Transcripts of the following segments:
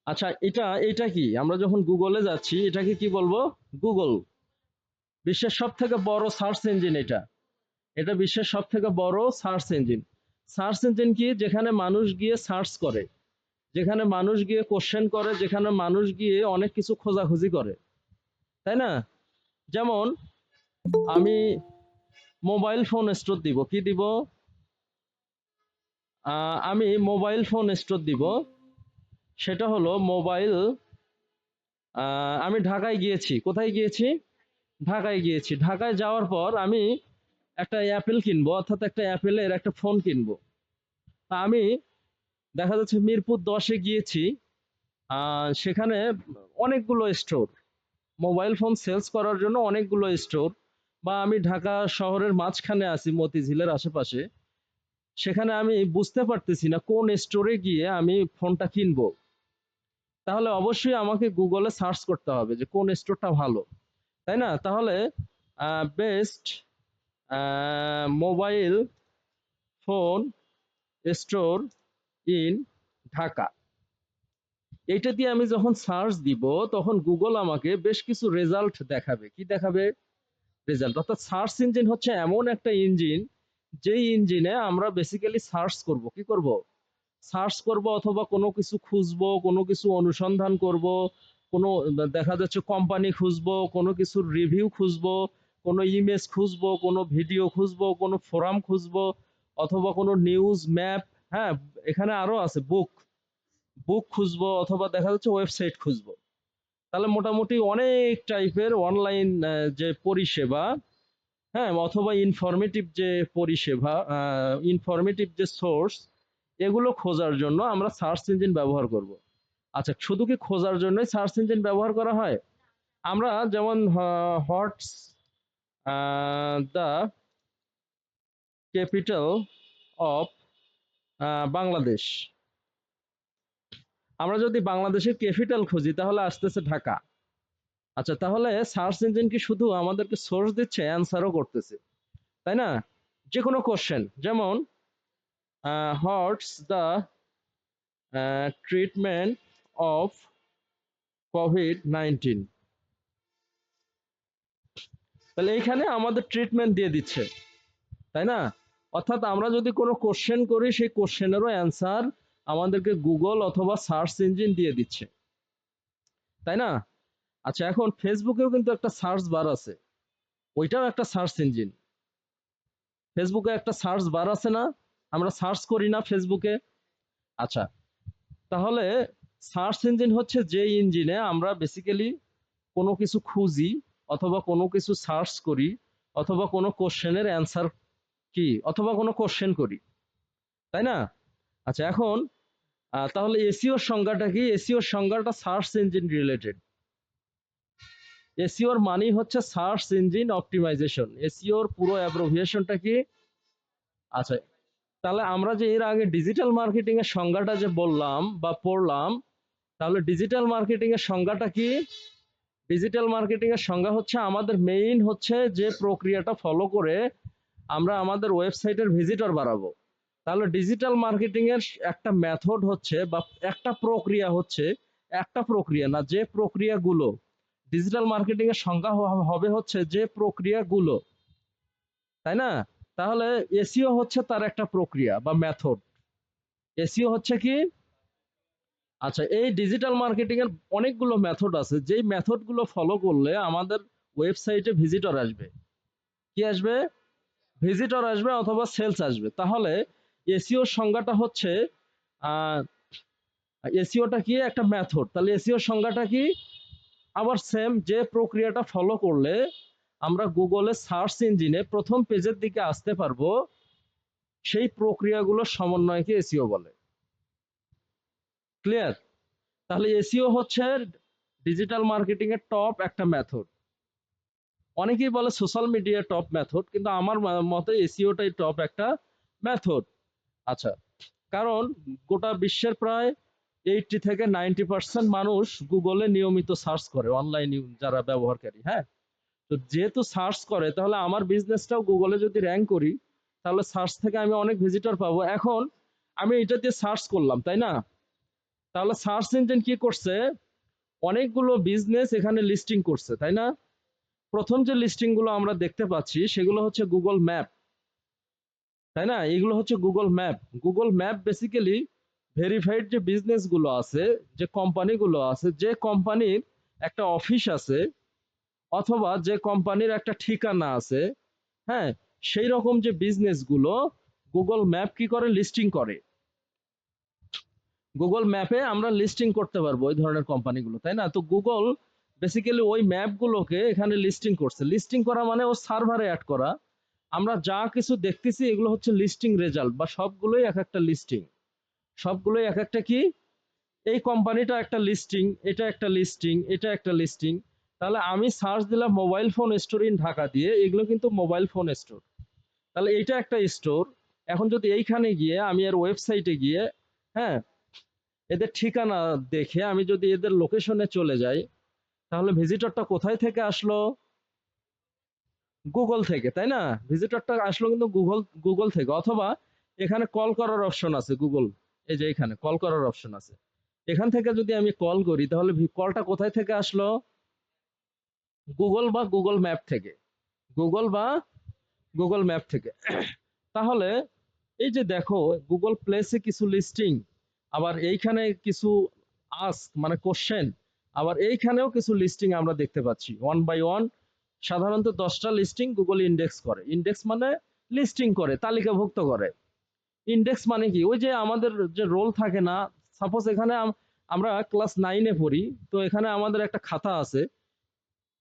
আচ্ছা, এটা কি, আমরা যখন গুগলে যাচ্ছি এটাকে কি বলবো? গুগল। বিশ্বের সব থেকে বড় সার্চ ইঞ্জিন এটা। এটা বিশ্বের সব থেকে বড় সার্চ ইঞ্জিন। সার্চ ইঞ্জিন কি? যেখানে মানুষ গিয়ে সার্চ করে, যেখানে মানুষ গিয়ে কোশ্চেন করে, যেখানে মানুষ গিয়ে অনেক কিছু খোঁজাখুঁজি করে, তাই না? যেমন আমি মোবাইল ফোন স্টোর দিব, কি দিব? আমি মোবাইল ফোন স্টোর দিব। সেটা হলো মোবাইল। আমি ঢাকায় গিয়েছি। কোথায় গিয়েছি? ঢাকায় গিয়েছি। ঢাকায় যাওয়ার পর আমি একটা অ্যাপেল কিনবো, অর্থাৎ একটা অ্যাপেলের একটা ফোন কিনবো। তা আমি দেখা যাচ্ছে মিরপুর 10-এ গিয়েছি। সেখানে অনেকগুলো স্টোর, মোবাইল ফোন সেলস করার জন্য অনেকগুলো স্টোর। বা আমি ঢাকা শহরের মাঝখানে আছি, মতিঝিলের আশেপাশে। সেখানে আমি বুঝতে পারতেছি না কোন স্টোরে গিয়ে আমি ফোনটা কিনবো। তাহলে অবশ্যই আমাকে গুগলে সার্চ করতে হবে যে কোন স্টোরটা ভালো, তাই না? তাহলে best mobile phone store in Dhaka, এইটা দিয়ে আমি যখন সার্চ দিব তখন গুগল আমাকে বেশ কিছু রেজাল্ট দেখাবে। কি দেখাবে? রেজাল্ট। অর্থাৎ সার্চ ইঞ্জিন হচ্ছে এমন একটা ইঞ্জিন, যেই ইঞ্জিনে আমরা বেসিক্যালি সার্চ করব। কি করব? সার্চ করব, অথবা কোনো কিছু খুঁজবো, কোনো কিছু অনুসন্ধান করব, কোনো দেখা যাচ্ছে কোম্পানি খুঁজবো, কোনো কিছুর রিভিউ খুঁজবো, কোনো ইমেজ খুঁজবো, কোনো ভিডিও খুঁজবো, কোনো ফোরাম খুঁজবো, অথবা কোনো নিউজ ম্যাপ। হ্যাঁ, এখানে আরো আছে বুক, বুক খুঁজবো, অথবা দেখা যাচ্ছে ওয়েবসাইট খুঁজবো। তাহলে মোটামুটি অনেক টাইপের অনলাইন যে পরিষেবা, হ্যাঁ, অথবা ইনফরমেটিভ যে পরিষেবা, ইনফরমেটিভ যে সোর্স, এগুলো খোঁজার জন্য আমরা সার্চ ইঞ্জিন ব্যবহার করব। আচ্ছা, শুধু কি খোঁজার জন্যই সার্চ ইঞ্জিন ব্যবহার করা হয়? আমরা যেমন what's the capital of Bangladesh, আমরা যদি বাংলাদেশের ক্যাপিটাল খুঁজি তাহলে আসতেছে ঢাকা। আচ্ছা, তাহলে সার্চ ইঞ্জিন কি শুধু আমাদেরকে সোর্স দিচ্ছে, অ্যান্সারও করতেছে, তাই না? যে কোনো কোশ্চেন, যেমন what's the treatment of COVID-19, তাহলে এইখানে আমাদের ট্রিটমেন্ট দিয়ে দিচ্ছে, তাই না? অর্থাৎ আমরা যদি কোনো কোশ্চেন করি, সেই কোশ্চেনেরও অ্যান্সার আমাদেরকে গুগল অথবা সার্চ ইঞ্জিন দিয়ে দিচ্ছে, তাই না? আচ্ছা, এখন ফেসবুকেও কিন্তু একটা সার্চ বার আছে, ওইটাও একটা সার্চ ইঞ্জিন। ফেসবুকে একটা সার্চ বার আছে না? আমরা সার্চ করি না ফেসবুকে? আচ্ছা, তাহলে সার্চ ইঞ্জিন হচ্ছে যে ইঞ্জিনে আমরা বেসিক্যালি কোনো কিছু খুঁজি, অথবা কোনো কিছু সার্চ করি, অথবা কোনো কোশ্চেনের অ্যান্সার কি, অথবা কোনো কোশ্চেন করি, তাই না? আচ্ছা, এখন তাহলে এসইওর সংজ্ঞাটা কি? এসইওর সংজ্ঞাটা সার্চ ইঞ্জিন রিলেটেড। এসইওর মানে হচ্ছে সার্চ ইঞ্জিন অপটিমাইজেশন। এসইওর পুরো অ্যাব্রিভিয়েশনটা কি? আচ্ছা, তাহলে আমরা যে এর আগে ডিজিটাল মার্কেটিং এর সংজ্ঞাটা যে বললাম বা পড়লাম, তাহলে ডিজিটাল মার্কেটিং এর সংজ্ঞাটা কি? ডিজিটাল মার্কেটিং এর সংজ্ঞা হচ্ছে আমাদের মেইন হচ্ছে যে প্রক্রিয়াটা ফলো করে আমরা আমাদের ওয়েবসাইটের ভিজিটর বাড়াবো। তাহলে ডিজিটাল মার্কেটিং এর একটা মেথড হচ্ছে, বা একটা প্রক্রিয়া হচ্ছে, একটা প্রক্রিয়া না, যে প্রক্রিয়াগুলো, ডিজিটাল মার্কেটিং এর সংজ্ঞা হবে হচ্ছে যে প্রক্রিয়াগুলো, তাই না? তাহলে এসইও হচ্ছে তার একটা প্রক্রিয়া বা মেথড। এসইও হচ্ছে কি? আচ্ছা, এই ডিজিটাল মার্কেটিং এর অনেকগুলো মেথড আছে, যেই মেথডগুলো ফলো করলে আমাদের ওয়েবসাইটে ভিজিটর আসবে। কি আসবে? ভিজিটর আসবে, অথবা সেলস আসবে। তাহলে এসইও সংজ্ঞাটা হচ্ছে, এসইওটা কি? একটা মেথড। তাহলে এসইও সংজ্ঞাটা কি? আবার সেম, যে প্রক্রিয়াটা ফলো করলে আমরা গুগলে সার্চ ইঞ্জিনে প্রথম পেজের দিকে আসতে পারবো, সেই প্রক্রিয়াগুলোর সমন্বয়কে এসইও বলে। ক্লিয়ার? তাহলে এসইও হচ্ছে ডিজিটাল মার্কেটিং এর টপ একটা মেথড। অনেকেই বলে সোশ্যাল মিডিয়া টপ মেথড, কিন্তু আমার মতে এসইওটাই টপ একটা মেথড। আচ্ছা, কারণ গোটা বিশ্বের প্রায় 80 থেকে 90% মানুষ গুগলে নিয়মিত সার্চ করে, অনলাইন যারা ব্যবহারকারী। হ্যাঁ, তো যেহেতু সার্চ করে, তাহলে আমার বিজনেসটাও গুগলে যদি র্যাঙ্ক করি, তাহলে সার্চ থেকে আমি অনেক ভিজিটর পাবো। এখন আমি এটা দিয়ে সার্চ করলাম, তাই না? তাহলে সার্চ ইঞ্জিন কি করছে, অনেকগুলো বিজনেস এখানে লিস্টিং করছে, তাই না? প্রথম যে লিস্টিং গুলো আমরা দেখতে পাচ্ছি সেগুলো হচ্ছে গুগল ম্যাপ, তাই না? এগুলো হচ্ছে Google map. Google map basically verified যে বিজনেস গুলো আছে, যে কোম্পানিগুলো আছে, যে কোম্পানির একটা অফিস আছে অথবা যে কোম্পানির একটা ঠিকানা আছে, হ্যাঁ, সেই রকম যে বিজনেস গুলো গুগল ম্যাপ কি করে, লিস্টিং করে। গুগল ম্যাপে আমরা লিস্টিং করতে পারবো ওই ধরনের কোম্পানিগুলো, তাই না? তো গুগল বেসিক্যালি ওই ম্যাপগুলোকে এখানে লিস্টিং করছে। লিস্টিং করা মানে ও সার্ভারে অ্যাড করা। আমরা যা কিছু দেখতেছি এগুলো হচ্ছে লিস্টিং রেজাল্ট, বা সবগুলোই এক একটা লিস্টিং। সবগুলোই এক একটা কি, এই কোম্পানিটা একটা লিস্টিং, এটা একটা লিস্টিং, এটা একটা লিস্টিং। তাহলে আমি সার্চ দিলাম mobile phone store in Dhaka দিয়ে, এগুলো কিন্তু মোবাইল ফোন স্টোর। তাহলে এটা একটা স্টোর। এখন যদি এইখানে গিয়ে আমি এর ওয়েবসাইটে গিয়ে, হ্যাঁ, এদের ঠিকানা দেখে আমি যদি এদের লোকেশনে চলে যাই, তাহলে ভিজিটরটা কোথায় থেকে আসলো? গুগল থেকে, তাই না? ভিজিটরটা আসলো কিন্তু গুগল থেকে। অথবা এখানে কল করার অপশন আছে গুগল, এই যে এখানে কল করার অপশন আছে। এখান থেকে যদি আমি কল করি তাহলে কলটা কোথায় থেকে আসলো? গুগল বা গুগল ম্যাপ থেকে। গুগল বা গুগল ম্যাপ থেকে। তাহলে এই যে দেখো, গুগল প্লেসে কিছু লিস্টিং, আবার এইখানে কিছু আস্ক মানে কোশ্চেন, আবার এইখানেও কিছু লিস্টিং আমরা দেখতে পাচ্ছি ওয়ান বাই ওয়ান। সাধারণত 10টা লিস্টিং গুগল ইন্ডেক্স করে। ইন্ডেক্স মানে লিস্টিং করে, তালিকাভুক্ত করে। ইন্ডেক্স মানে কি, ওই যে আমাদের যে রোল থাকে না, সাপোজ এখানে আমরা ক্লাস 9-এ পড়ি, তো এখানে আমাদের একটা খাতা আছে,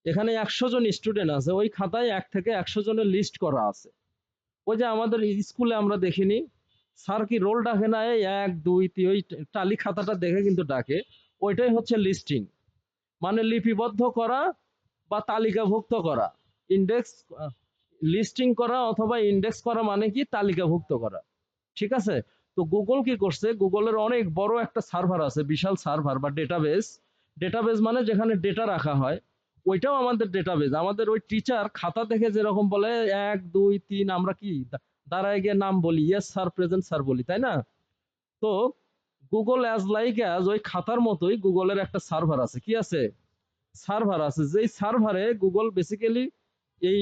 এখানে 100 জন স্টুডেন্ট আছে, ওই খাতায় 1 থেকে 100 জনের লিস্ট করা আছে। ওই যে আমাদের স্কুলে আমরা দেখিনি, স্যার কি রোল ডাকে না, এই 1 2 3, ওই টালি খাতাটা দেখে কিন্তু ডাকে। ওইটাই হচ্ছে লিস্টিং, মানে লিপিবদ্ধ করা বা তালিকাভুক্ত করা। ইন্ডেক্স, লিস্টিং করা অথবা ইন্ডেক্স করা মানে কি, তালিকাভুক্ত করা। ঠিক আছে? তো গুগল কি করছে, গুগলের অনেক বড় একটা সার্ভার আছে, বিশাল সার্ভার বা ডেটাবেস। ডেটাবেস মানে যেখানে ডেটা রাখা হয়, ওইটাও আমাদের ডেটাবেস। আমাদের ওই টিচার খাতা দেখে যেরকম বলে 1 2 3, আমরা কি দাঁড়ায় গিয়ে নাম বলি, ইয়েস স্যার, প্রেজেন্ট স্যার বলি, তাই না? তো গুগল অ্যাজ লাইক অ্যাজ ওই খাতার মতোই গুগলের একটা সার্ভার আছে। কি আছে? সার্ভার আছে। যেই সার্ভারে গুগল বেসিক্যালি এই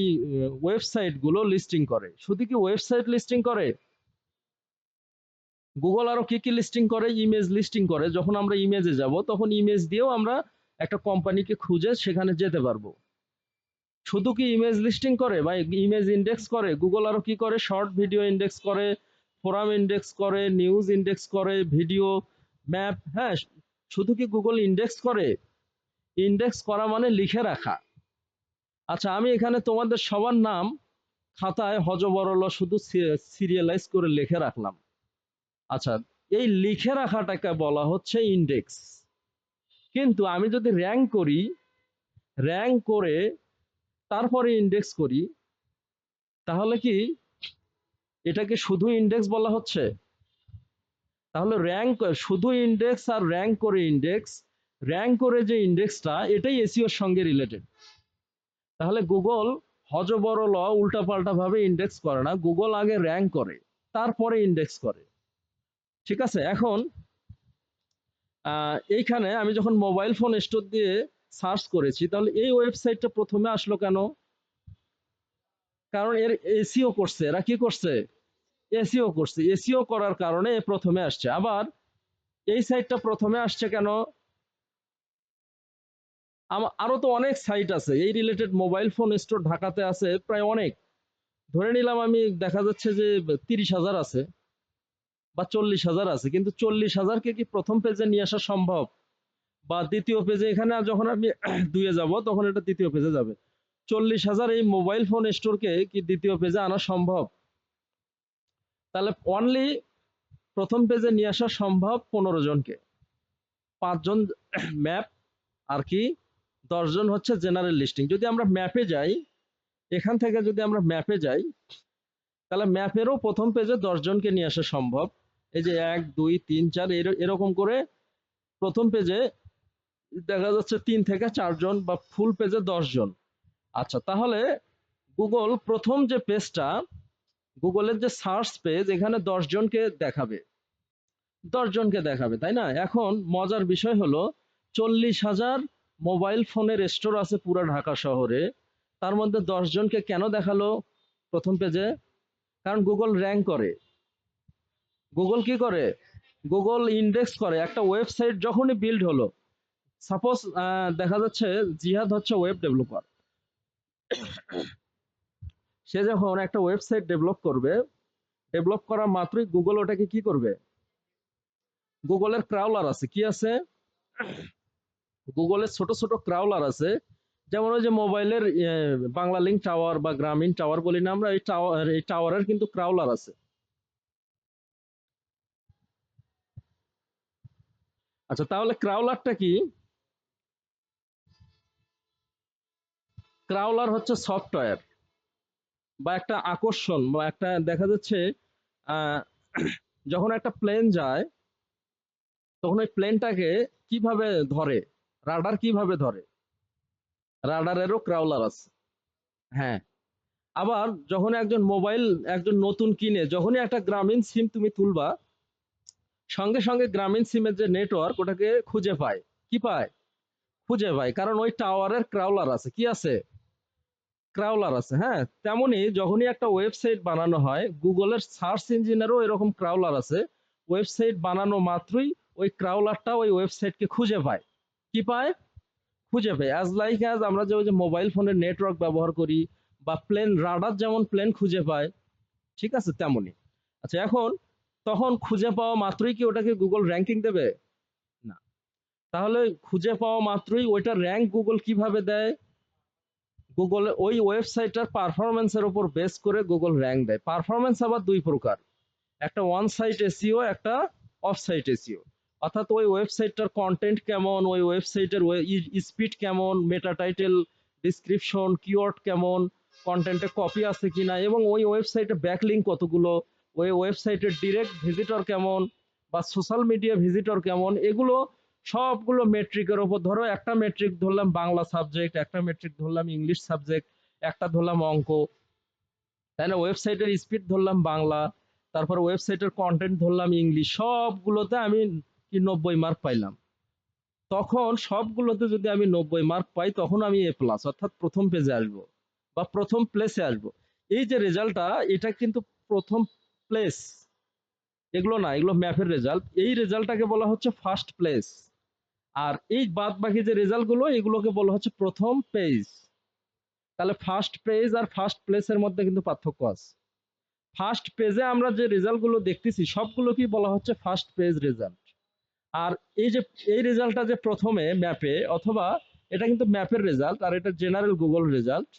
ওয়েবসাইট গুলো লিস্টিং করে। শুধু কি ওয়েবসাইট লিস্টিং করে? গুগল আরো কি কি লিস্টিং করে? ইমেজ লিস্টিং করে। যখন আমরা ইমেজে যাব তখন ইমেজ দিয়েও আমরা একটা কোম্পানিকে খুঁজে সেখানে যেতে পারবো। শুধু কি ইমেজ লিস্টিং করে বা ইমেজ ইন্ডেক্স করে? গুগল আরো কি করে? শর্ট ভিডিও ইন্ডেক্স করে, ফোরাম ইন্ডেক্স করে, নিউজ ইন্ডেক্স করে, ভিডিও, ম্যাপ। হ্যাঁ, শুধু কি গুগল ইন্ডেক্স করে? ইন্ডেক্স করা মানে লিখে রাখা। আচ্ছা, আমি এখানে তোমাদের সবার নাম খাতায় হযবরল শুধু সিরিয়ালাইজ করে লিখে রাখলাম। আচ্ছা, এই লিখে রাখাটাকে বলা হচ্ছে ইন্ডেক্স। কিন্তু আমি যদি র্যাঙ্ক করি, র্যাঙ্ক করে তারপরে ইন্ডেক্স করি, তাহলে কি এটাকে শুধু ইন্ডেক্স বলা হচ্ছে? তাহলে র্যাঙ্ক শুধু ইন্ডেক্স আর র্যাঙ্ক করে ইন্ডেক্স, র্যাঙ্ক করে যে ইন্ডেক্সটা, এটাই এসইওর সঙ্গে রিলেটেড। তাহলে গুগল হযবরল উল্টাপাল্টা ভাবে ইন্ডেক্স করে না, গুগল আগে র্যাঙ্ক করে তারপরে ইন্ডেক্স করে। ঠিক আছে? এখন এইখানে আমি যখন মোবাইল ফোন স্টোর দিয়ে সার্চ করেছি, তাহলে এই ওয়েবসাইটটা প্রথমে আসলো কেন? কারণ এর এসইও করছে। এরা কি করছে? এসইও করছে। এসইও করার কারণে এ প্রথমে আসছে। আবার এই সাইটটা প্রথমে আসছে কেন? আরো তো অনেক সাইট আছে এই রিলেটেড। মোবাইল ফোন স্টোর ঢাকাতে আছে প্রায় অনেক, ধরে নিলাম আমি, দেখা যাচ্ছে যে 30,000 আছে বা 40,000 আছে। কিন্তু 40,000-কে কি প্রথম পেজে নিয়ে আসা সম্ভব? বা দ্বিতীয় পেজে? এখানে যখন আমি 2-এ যাব তখন এটা দ্বিতীয় পেজে যাবে। 40,000 এই মোবাইল ফোন স্টোরকে কি দ্বিতীয় পেজে আনা সম্ভব? তাহলে অনলি প্রথম পেজে নিয়ে আসা সম্ভব 15 জনকে। 5 জন ম্যাপ, আর কি 10 জন হচ্ছে জেনারেল লিস্টিং। যদি আমরা ম্যাপে যাই, এখান থেকে যদি আমরা ম্যাপে যাই, তাহলে ম্যাপেরও প্রথম পেজে 10 জনকে নিয়ে আসা সম্ভব। এই যে 1 2 3 4 এরকম করে প্রথম পেজে দেখা যাচ্ছে 3 থেকে 4 জন, বা ফুল পেজে 10 জন। আচ্ছা, তাহলে গুগল প্রথম যে পেজটা, গুগলের যে সার্চ পেজ, এখানে 10 জনকে দেখাবে। 10 জনকে দেখাবে, তাই না? এখন মজার বিষয় হলো 40,000 মোবাইল ফোনের স্টোর আছে পুরো ঢাকা শহরে, তার মধ্যে 10 জনকে কেন দেখালো প্রথম পেজে? কারণ গুগল র্যাঙ্ক করে। গুগল কি করে? গুগল ইন্ডেক্স করে। একটা ওয়েবসাইট যখনই বিল্ড হলো, সাপোজ দেখা যাচ্ছে জিহাদ হচ্ছে ওয়েব ডেভেলপার, সে যখন একটা ওয়েবসাইট ডেভেলপ করবে, ডেভেলপ করা মাত্রই গুগল ওটাকে কি করবে? গুগলের ক্রাউলার আছে, কি আছে? গুগলের ছোট ছোট ক্রাউলার আছে, যেমন ওই যে মোবাইলের বাংলা লিঙ্ক টাওয়ার বা গ্রামীণ টাওয়ার বলি না আমরা, এই টাওয়ারের কিন্তু ক্রাউলার আছে। আচ্ছা, তাহলে ক্রাউলারটা কি? ক্রাউলার হচ্ছে সফটওয়্যার বা একটা আকর্ষণ, বা একটা দেখা যাচ্ছে আহ, যখন একটা প্লেন যায় তখন ওই প্লেনটাকে কিভাবে ধরে, রাডার কিভাবে ধরে, রাডারেরও ক্রাউলার আছে। হ্যাঁ, আবার যখন একজন নতুন কিনে, যখনই একটা গ্রামীণ সিম তুমি তুলবা, সঙ্গে সঙ্গে গ্রামীণ সিমের যে নেটওয়ার্ক ওটাকে খুঁজে পায়। কি পায়? খুঁজে পায়, কারণ ওই টাওয়ারের ক্রাউলার আছে। কি আছে? ক্রাউলার আছে। হ্যাঁ, তেমনি যখনই একটা ওয়েবসাইট বানানো হয়, গুগলের সার্চ ইঞ্জিনেরও এরকম ক্রাউলার আছে। ওয়েবসাইট বানানো মাত্রই ওই ক্রাউলারটা ওই ওয়েবসাইটকে খুঁজে পায়। কি পায়? খুঁজে পায়। অ্যাজ লাইক অ্যাজ আমরা যে ওই যে মোবাইল ফোনের নেটওয়ার্ক ব্যবহার করি, বা প্লেন রাডার যেমন প্লেন খুঁজে পায়, ঠিক আছে, তেমনই। আচ্ছা, এখন তখন খুঁজে পাওয়া মাত্রই কি ওটাকে গুগল র্যাঙ্কিং দেবে? না। তাহলে খুঁজে পাওয়া মাত্রই ওইটা র্যাঙ্ক গুগল কিভাবে দেয়? গুগল ওই ওয়েবসাইটটার পারফরমেন্সের উপর বেস করে গুগল র্যাঙ্ক দেয়। পারফরমেন্স আবার দুই প্রকার, একটা ওয়ান সাইট এসইও, একটা অফ সাইট এসইও। অর্থাৎ ওই ওয়েবসাইটটার কন্টেন্ট কেমন, ওই ওয়েবসাইটের স্পিড কেমন, মেটা টাইটেল, ডিসক্রিপশন, কিওয়ার্ড কেমন, কন্টেন্টে কপি আছে কিনা, এবং ওই ওয়েবসাইটে ব্যাকলিঙ্ক কতগুলো, ওই ওয়েবসাইটের ডিরেক্ট ভিজিটর কেমন, বা সোশ্যাল মিডিয়া ভিজিটর কেমন, এগুলো সবগুলো মেট্রিকের উপর, ধরো একটা মেট্রিক ধরলাম বাংলা সাবজেক্ট, একটা মেট্রিক ধরলাম ইংলিশ সাবজেক্ট, একটা ধরলাম অঙ্ক, তাই না? ওয়েবসাইটের স্পিড ধরলাম বাংলা, তারপর ওয়েবসাইটের কন্টেন্ট ধরলাম ইংলিশ, সবগুলোতে আমি কি 90 মার্ক পাইলাম। তখন সবগুলোতে যদি আমি 90 মার্ক পাই, তখন আমি A+, অর্থাৎ প্রথম পেজে আসবো বা প্রথম প্লেসে আসবো। এই যে রেজাল্টটা, এটা কিন্তু প্রথম প্লেস, এগুলো না, এগুলো ম্যাপের রেজাল্ট। এই রেজাল্টটাকে বলা হচ্ছে ফার্স্ট প্লেস। আর এই বাদ বাকি যে রেজাল্ট গুলো, এগুলোকে বলা হচ্ছে প্রথম পেজ। তাহলে ফার্স্ট পেজ আর ফার্স্ট প্লেসের মধ্যে কিন্তু পার্থক্য আছে। ফার্স্ট পেজে আমরা যে রেজাল্ট গুলো দেখতেছি সবগুলো কি বলা হচ্ছে ফার্স্ট পেজ রেজাল্ট। আর এই যে এই রেজাল্টটা যে প্রথমে ম্যাপে, অথবা এটা কিন্তু ম্যাপের রেজাল্ট, আর এটা জেনারেল গুগল রেজাল্ট,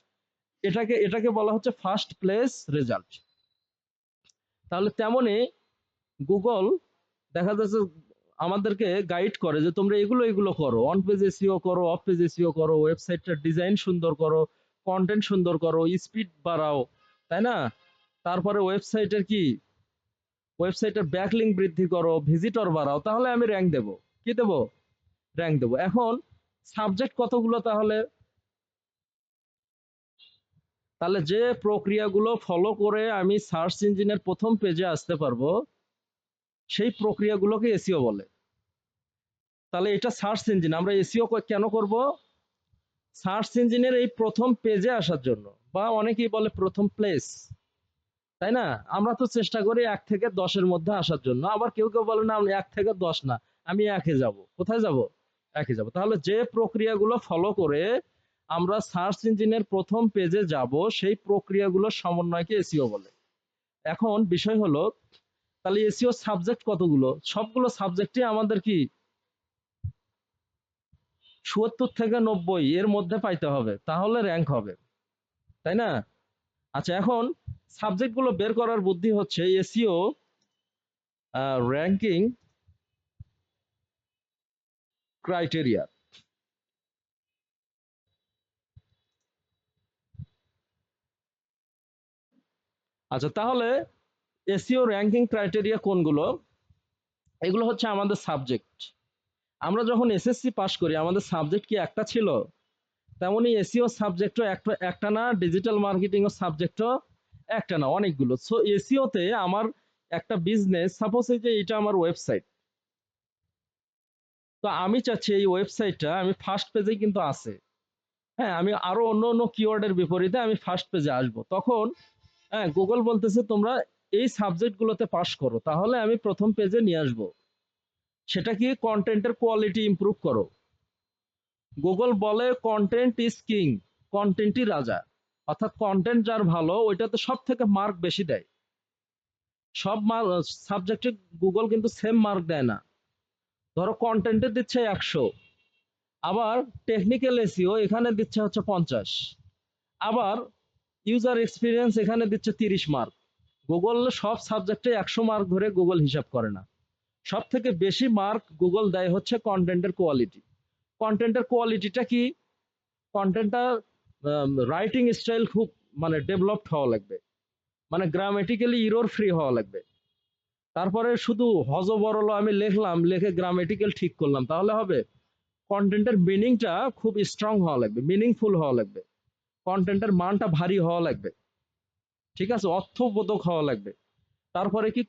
এটাকে বলা হচ্ছে ফার্স্ট প্লেস রেজাল্ট। তাহলে তেমনি গুগল দেখা যাচ্ছে আমাদেরকে গাইড করে যে তোমরা এগুলো এগুলো করো, অন পেজ এসইও করো, অফ পেজ এসইও করো, ওয়েবসাইটটার ডিজাইন সুন্দর করো, কন্টেন্ট সুন্দর করো, স্পিড বাড়াও, তাই না? তারপরে ওয়েবসাইটের ব্যাকলিঙ্ক বৃদ্ধি করো, ভিজিটর বাড়াও, তাহলে আমি র্যাঙ্ক দেব। কি দেব? র্যাঙ্ক দেব। এখন সাবজেক্ট কতগুলো তাহলে? তাহলে যে প্রক্রিয়াগুলো ফলো করে আমি সার্চ ইঞ্জিনের প্রথম পেজে আসতে পারবো, সেই প্রক্রিয়াগুলোকে এসইও বলে। তাহলে এটা সার্চ ইঞ্জিন, আমরা এসইও কেন করব? সার্চ ইঞ্জিনের এই প্রথম পেজে আসার জন্য, বা অনেকেই বলে প্রথম প্লেস, তাই না? আমরা তো চেষ্টা করি 1 থেকে 10-এর মধ্যে আসার জন্য। আবার কেউ কেউ বলে না, 1 থেকে 10 না, আমি 1-এ যাব। কোথায় যাব? 1-এ যাব। তাহলে যে প্রক্রিয়াগুলো ফলো করে আমরা সার্চ ইঞ্জিনের প্রথম পেজে যাব, সেই প্রক্রিয়াগুলোর সমন্বয়কে এসইও বলে। এখন বিষয় হলো, তাহলে এসইও সাবজেক্ট কতগুলো? সবগুলো সাবজেক্টই আমাদের কি 70 থেকে 90 এর মধ্যে পাইতে হবে, তাহলে র্যাঙ্ক হবে, তাই না? আচ্ছা, এখন সাবজেক্ট গুলো বের করার বুদ্ধি হচ্ছে এসইও র্যাঙ্কিং ক্রাইটেরিয়া। আচ্ছা, তাহলে এসইও র্যাঙ্কিং ক্রাইটেরিয়া কোনগুলো? এগুলো হচ্ছে আমাদের সাবজেক্ট। আমরা যখন এসএসসি পাস করি, আমাদের সাবজেক্ট কি একটা ছিল? তেমনি এসইও সাবজেক্টও একটা না, ডিজিটাল মার্কেটিং ও সাবজেক্টও একটা না, অনেকগুলো। সো এসইও তে আমার একটা বিজনেস, সাপোজ এই যে এটা আমার ওয়েবসাইট, তো আমি চাচ্ছি এই ওয়েবসাইটটা আমি ফার্স্ট পেজে কিন্তু আছে। হ্যাঁ, আমি আরো অন্য অন্য কিওয়ার্ডের বিপরীতে আমি ফার্স্ট পেজে আসব। তখন হ্যাঁ, গুগল বলতেছে তোমরা এই সাবজেক্ট গুলোতে পাস করো, তাহলে আমি প্রথম পেজে নিয়ে আসব। সেটা কি, কন্টেন্টের কোয়ালিটি ইমপ্রুভ করো। গুগল বলে কন্টেন্ট ইজ কিং, কন্টেন্টই রাজা। অর্থাৎ কন্টেন্ট যার ভালো ওইটাতে সব থেকে মার্ক বেশি দেয়। সব সাবজেক্টে গুগল কিন্তু সেম মার্ক দেয় না। ধরো কন্টেন্টে দিচ্ছে 100, আবার টেকনিক্যাল এসইও এখানে দিচ্ছে হচ্ছে 50, আবার ইউজার এক্সপিরিয়েন্স এখানে দিচ্ছে 30 মার্ক। গুগল সব সাবজেক্টে 100 মার্ক ধরে গুগল হিসাব করে না। সব থেকে বেশি মার্ক গুগল দেয় হচ্ছে কন্টেন্টের কোয়ালিটি। কন্টেন্টের কোয়ালিটিটা কি, কন্টেন্টটা রাইটিং স্টাইল খুব মানে ডেভেলপড হওয়া লাগবে, মানে গ্রামেটিক্যালি ইরর ফ্রি হওয়া লাগবে। তারপরে শুধু হজবরল আমি লিখলাম, লিখে গ্রামেটিক্যাল ঠিক করলাম তাহলে হবে? কন্টেন্টের মিনিংটা খুব স্ট্রং হওয়া লাগবে, মিনিংফুল হওয়া লাগবে, কন্টেন্টের মানটা ভারী হওয়া লাগবে, ঠিক আছে, অর্থবোধক হওয়া লাগবে। তারপরে কি,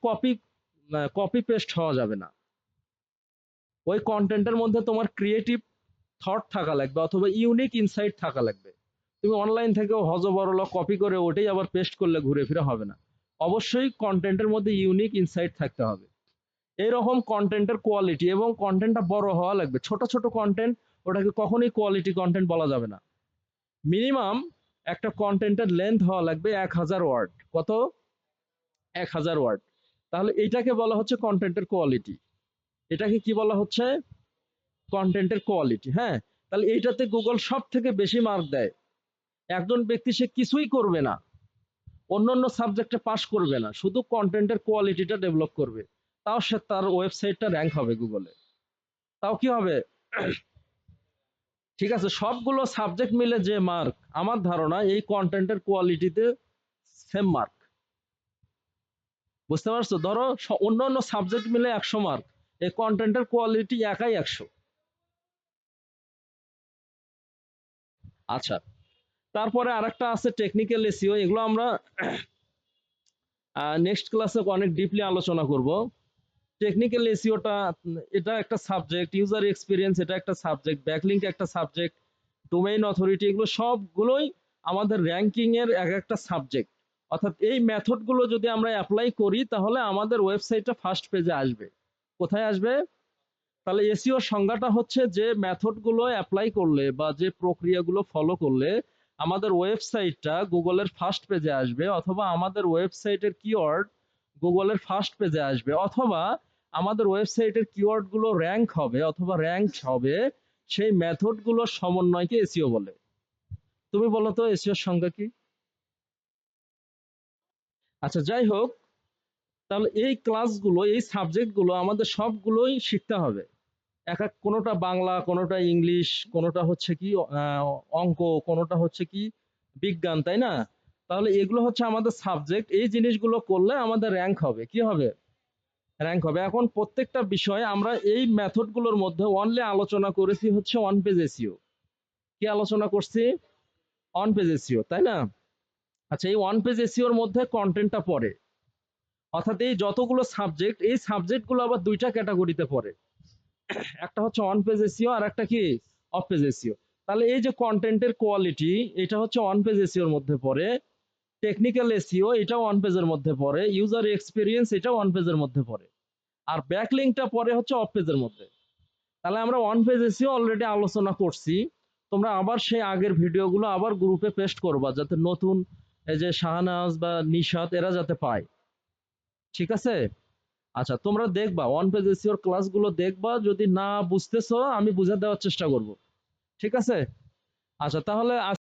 কপি পেস্ট হওয়া যাবে না। ওই কন্টেন্টের মধ্যে তোমার ক্রিয়েটিভ থট থাকা লাগবে অথবা ইউনিক ইনসাইট থাকা লাগবে। তুমি অনলাইন থেকেও হজবরল কপি করে ওটাই আবার পেস্ট করলে ঘুরে ফিরে হবে না। অবশ্যই কন্টেন্টের মধ্যে ইউনিক ইনসাইট থাকতে হবে। এইরকম কন্টেন্টের কোয়ালিটি, এবং কন্টেন্টটা বড় হওয়া লাগবে। ছোট ছোট কন্টেন্ট ওটাকে কখনোই কোয়ালিটি কন্টেন্ট বলা যাবে না। মিনিমাম একটা কন্টেন্টের লেন্থ হওয়া লাগবে 1000 ওয়ার্ড। কত? 1000 ওয়ার্ড। তাহলে এইটাকে বলা হচ্ছে কন্টেন্টের কোয়ালিটি। এটাকে কি বলা হচ্ছে? কন্টেন্টের কোয়ালিটি। হ্যাঁ, তাহলে এইটাতে গুগল সব থেকে বেশি মার্ক দেয়। একজন ব্যক্তি সে কিছুই করবে না, অন্যান্য সাবজেক্টে পাস করবে না, শুধু কন্টেন্টের কোয়ালিটিটা ডেভেলপ করবে, তাও সে তার ওয়েবসাইটটা র্যাঙ্ক হবে গুগলে। তাও কি হবে? ঠিক আছে, সবগুলো সাবজেক্ট মিলে যে মার্ক, আমার ধারণা এই কন্টেন্টের কোয়ালিটিতে সেম মার্ক। বুঝতে পারছো? ধরো অন্যান্য সাবজেক্ট মিলে 100 মার্ক, এই কন্টেন্টের কোয়ালিটি একাই 100। আচ্ছা, তারপরে আরেকটা আছে টেকনিক্যাল এসইও। এগুলো আমরা নেক্সট ক্লাসে অনেক ডিপলি আলোচনা করব। টেকনিক্যাল এসইওটা এটা একটা সাবজেক্ট, ইউজার এক্সপিরিয়েন্স এটা একটা সাবজেক্ট, ব্যাকলিংক একটা সাবজেক্ট, ডোমেইন অথরিটি, এগুলো সবগুলোই আমাদের র্যাঙ্কিং এর এক একটা সাবজেক্ট। অর্থাৎ এই মেথডগুলো যদি আমরা অ্যাপ্লাই করি তাহলে আমাদের ওয়েবসাইটটা ফার্স্ট পেজে আসবে। কোথায় আসবে? তাহলে এসইও সংজ্ঞাটা হচ্ছে যে মেথডগুলো অ্যাপ্লাই করলে বা যে প্রক্রিয়াগুলো ফলো করলে আমাদের ওয়েবসাইটটা গুগলের ফার্স্ট পেজে আসবে, অথবা আমাদের ওয়েবসাইটের কিওয়ার্ড গুগলের ফার্স্ট পেজে আসবে, অথবা আমাদের ওয়েবসাইটের কিওয়ার্ডগুলো র্যাঙ্ক হবে অথবা র্যাঙ্কড হবে। সেই মেথডগুলোর সমন্বয়কে এসইও বলে। তুমি বলো তো এসইওর সংজ্ঞা কি? আচ্ছা, যাই হোক, তাহলে এই ক্লাসগুলো, এই সাবজেক্টগুলো আমাদের সবগুলোই শিখতে হবে। কোনোটা বাংলা, কোনোটা ইংলিশ, কোনোটা হচ্ছে কি অঙ্ক, কোনোটা হচ্ছে কি বিজ্ঞান, তাই না? তাহলে এগুলো হচ্ছে আমাদের সাবজেক্ট। এই জিনিসগুলো করলে আমাদের র্যাঙ্ক হবে। কি হবে? র্যাঙ্ক হবে। এখন প্রত্যেকটা বিষয়ে আমরা এই মেথডগুলোর মধ্যে অনলি আলোচনা করেছি হচ্ছে ওয়ান পেজ এসইও। কি আলোচনা করছি? অন পেজ এসইও, তাই না? আচ্ছা, এই ওয়ান পেজ এসইওর মধ্যে কন্টেন্টটা পড়ে, অর্থাৎ এই যতগুলো সাবজেক্ট, এই সাবজেক্টগুলো আবার দুইটা ক্যাটাগরিতে পড়ে। একটা হচ্ছে অন পেজ এসইও আর একটা কি অফ পেজ এসইও। তাহলে এই যে কন্টেন্টের কোয়ালিটি, এটা হচ্ছে অন পেজ এসইওর মধ্যে পড়ে। টেকনিক্যাল এসইও এটাও অন পেজের মধ্যে পড়ে। ইউজার এক্সপিরিয়েন্স এটাও অন পেজের মধ্যে পড়ে। আর ব্যাকলিংকটা পড়ে হচ্ছে অফ পেজের মধ্যে। তাহলে আমরা অন পেজ এসইও অলরেডি আলোচনা করছি। তোমরা আবার সেই আগের ভিডিওগুলো আবার গ্রুপে পেস্ট করবা, যাতে নতুন এই যে শাহনাজ বা নিশাত এরা যাতে পায়। ঠিক আছে? আচ্ছা, তোমরা দেখবা ওয়ান পেজ এসইওর ক্লাসগুলো দেখবা, যদি না বুঝতেছো আমি বুঝে দেওয়ার চেষ্টা করব। ঠিক আছে? আচ্ছা, তাহলে